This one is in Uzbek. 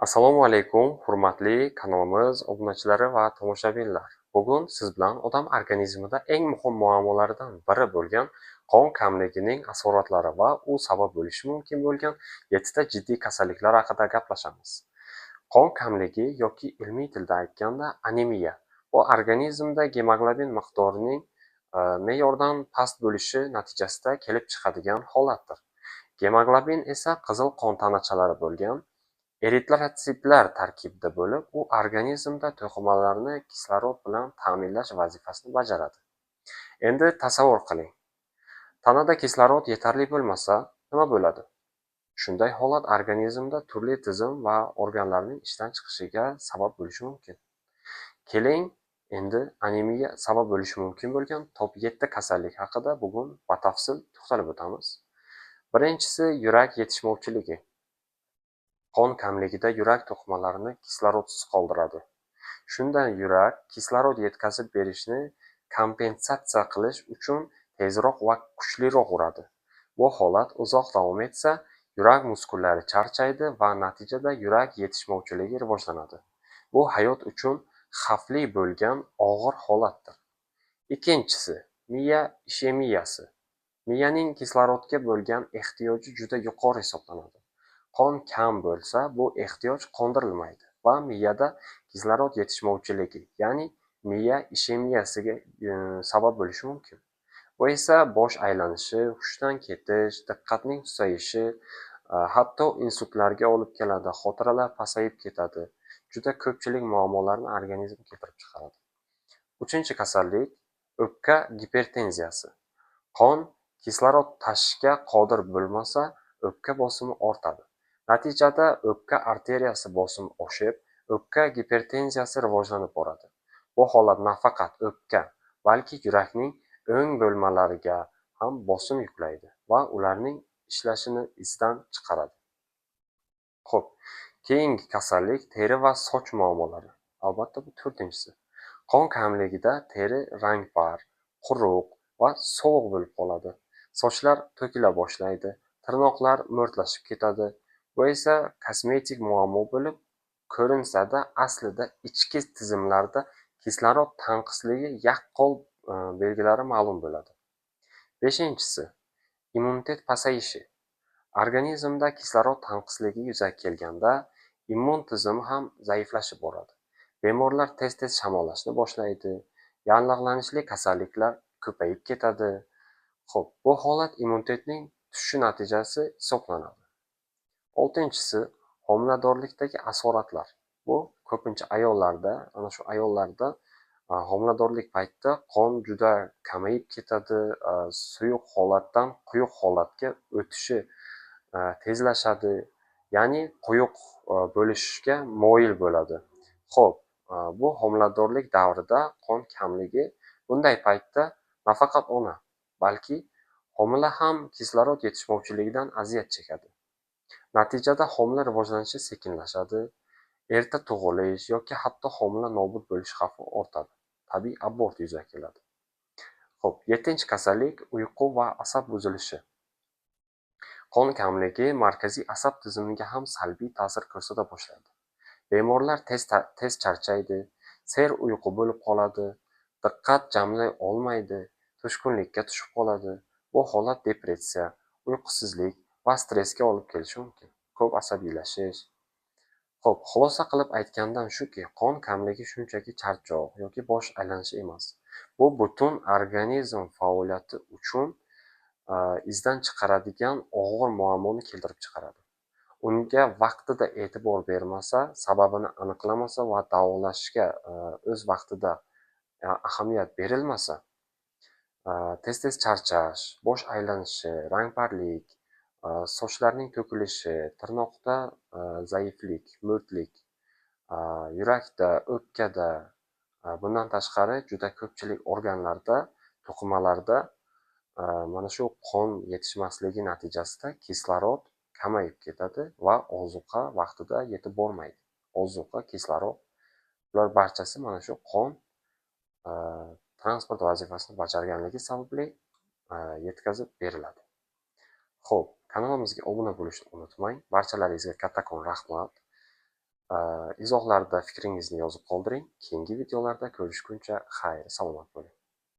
Assalomu alaykum, hurmatli kanalimiz obunachilari va tomoshabinlar. Bugun siz bilan odam organizmida eng muhim muammolardan biri bo'lgan qon kamligining asoratlari va u sabab bo'lishi mumkin bo'lgan 7 ta jiddiy kasalliklar haqida gaplashamiz. Qon kamligi yoki ilmiy tilda aytganda anemiya bu organizmda gemoglobin miqdorining me'yordan past bo'lishi natijasida kelib chiqadigan holatdir. Gemoglobin esa qizil qon tanachalari bo'lgan eritrotsitlar tarkibida bo'lib, u organizmda to'qimalarni kislorod bilan ta'minlash vazifasini bajaradi. Endi tasavvur qiling, tanada kislorod yetarli bo'lmasa, nima bo'ladi? Shunday holat organizmda turli tizim va organlarning ishdan chiqishiga sabab bo'lishi mumkin. Keling, endi anemiya sabab bo'lishi mumkin bo'lgan top 7 kasallik haqida bugun batafsil to'xtalib o'tamiz. Birinchisi yurak yetishmovchiligi. Qon kamligida yurak to'qimalarini kislorodsiz qoldiradi. Shundan yurak kislorod yetkazib berishni kompensatsiya qilish uchun tezroq va kuchliroq uradi. Bu holat uzoq davom etsa, yurak muskullari charchaydi va natijada yurak yetishmovchiligi rivojlanadi. Bu hayot uchun xavfli bo'lgan og'ir holatdir. Ikkinchisi, miya ishemiyasi. Miyaning kislorodga bo'lgan ehtiyoji juda yuqori hisoblanadi. Qon kam bo'lsa, bu ehtiyoj qondirilmaydi va miyada kislorod yetishmovchiligi, ya'ni miya ishemiyasiga sabab bo'lishi mumkin. Bu esa bosh aylanishi, hushdan ketish, diqqatning susayishi, hatto insultlarga olib keladi, xotiralar pasayib ketadi. Juda ko'pchilik muammolarni organizm keltirib chiqaradi. Uchinchi kasallik o'pka gipertenziyasi. Qon kislorod tashishga qodir bo'lmasa, o'pka bosimi ortadi. Natijada o'pka arteriyasi bosimi oshib, o'pka gipertenziyasi rivojlanib boradi. Bu holat nafaqat o'pka, balki yurakning o'ng bo'lmalariga ham bosim yuklaydi va ularning ishlashini izdan chiqaradi. Xo'p, keyingi kasallik teri va soch muammolari. Albatta bu to'rtinchisi. Qon kamligida teri rangpar, quruq va sovuq bo'lib qoladi. Sochlar to'kila boshlaydi, tirnoqlar mo'rtlashib ketadi. Bu esa kosmetik muammo bo'lib ko'rinsa-da, aslida ichki tizimlarda kislorod tanqisligi yaqqol belgilari ma'lum bo'ladi. Beshinchisi, immunitet pasayishi. Organizmda kislorod tanqisligi yuzaga kelganda immun tizimi ham zaiflashib boradi. Bemorlar tez-tez shamollashni boshlaydi, yallig'lanishli kasalliklar ko'payib ketadi. Xo'p, bu holat immunitetning tushishi natijasi hisoblanadi. Oltinchisi, homiladorlikdagi asoratlar. Bu ko'pincha ayollarda, ana shu ayollarda homiladorlik paytida qon juda kamayib ketadi, suyuq holatdan quyuq holatga o'tishi tezlashadi, ya'ni quyuq bo'lishga moyil bo'ladi. Xo'p, bu homiladorlik davrida qon kamligi bunday paytda nafaqat ona, balki homila ham kislorod yetishmovchiligidan aziyat chekadi. Natijada homila rivojlanishi sekinlashadi, erta tug'ilish yoki hatto homila nobud bo'lish xavfi ortadi. Tabiiy abort yuzaga keladi. Xo'p, 7-chi kasallik uyqu va asab buzilishi. Qon kamligi markaziy asab tizimiga ham salbiy ta'sir ko'rsata boshlaydi. Bemorlar tez charchaydi, ser uyqu bo'lib qoladi, diqqat jamlay olmaydi, tushkunlikka tushib qoladi. Bu holat depressiya, uyqusizlik va stressga olib kelishi mumkin. Ko'p asabiylashish. Xo'p, xulosa qilib aytgandan shuki, qon kamligi shunchaki charchoq yoki bosh aylanishi emas. Bu butun organizm faoliyati uchun izdan chiqaradigan og'ir muammoni keltirib chiqaradi. Unga vaqtida e'tibor bermasa, sababini aniqlamasa va davolashga o'z vaqtida ahamiyat berilmasa, tez-tez charchash, bosh aylanishi, rangparlik, sochlarning to'kilishi, tirnoqda zaiflik, mo'rtlik, yurakda, o'pkada, bundan tashqari juda ko'pchilik organlarda, to'qimalarda mana shu qon yetishmasligi natijasida kislorod kamayib ketadi va ozuqa vaqtida yetib bormaydi. Ozuqa, kislorod, ular barchasi mana shu qon transport vazifasini bajarganligi sababli yetkazib beriladi. Xo'p, kanalimizga obuna bo'lishni unutmang. Barchalaringizga kattakon rahmat. Izohlarda fikringizni yozib qoldiring. Keyingi videolarda ko'rishguncha xayr, salomat bo'ling.